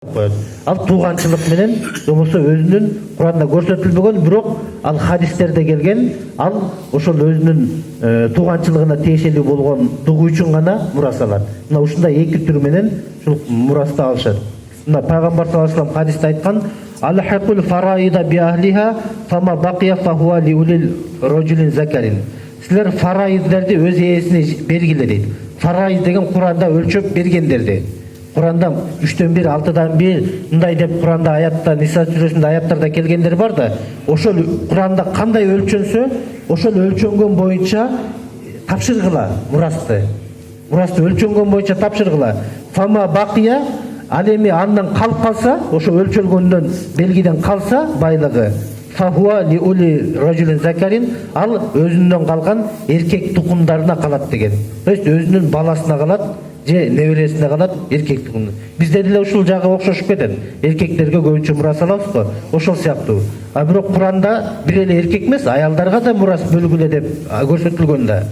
коет. Ал тууганчылык менен болбосо өзүнүн Куранда көрсөтүлбөгөн, бирок ал хадистерде келген, ал ошол өзүнүн тууганчылыгына тиешелүү болгон дугу үчүн гана мурас алат. Мына ушундай эки түр менен ушул мурасты алышат. Мына пайгамбар саллаллаху алейхи вассалам хадисте айткан: "Алхакул фараида би ахлиха, фама бакия фахуа ли улил раджулин закарин." Силер фараиддерди өз ээсине бергиле дейт. Фараид деген Куранда өлчөп бергендерди. Куранда 3-төн 1, 6-дан 1 мындай деп Куранда аятта, Ниса сүрөсүндө аяттарда келгендер бар да, ошол Куранда кандай өлчөнсө, ошол өлчөнгөн боюнча тапшыргыла мурасты. Мурасты өлчөнгөн боюнча тапшыргыла. Фама бакия, ал эми андан калып калса, ошо өлчөлгөндөн белгиден калса байлыгы, фахуа ли ули раджулин закарин, ал өзүнөн калган эркек тукумдарына калат деген. То есть өзүнүн баласына калат, же небересине калат, эркек тукуму. Бизде деле ушул жагы окшошуп кетет. Эркектерге көбүнчө мурас алабыз го, ошол сыяктуу. А бирок Куранда бир эле эркек эмес, аялдарга да мурас бөлгүлө деп көрсөтүлгөн да.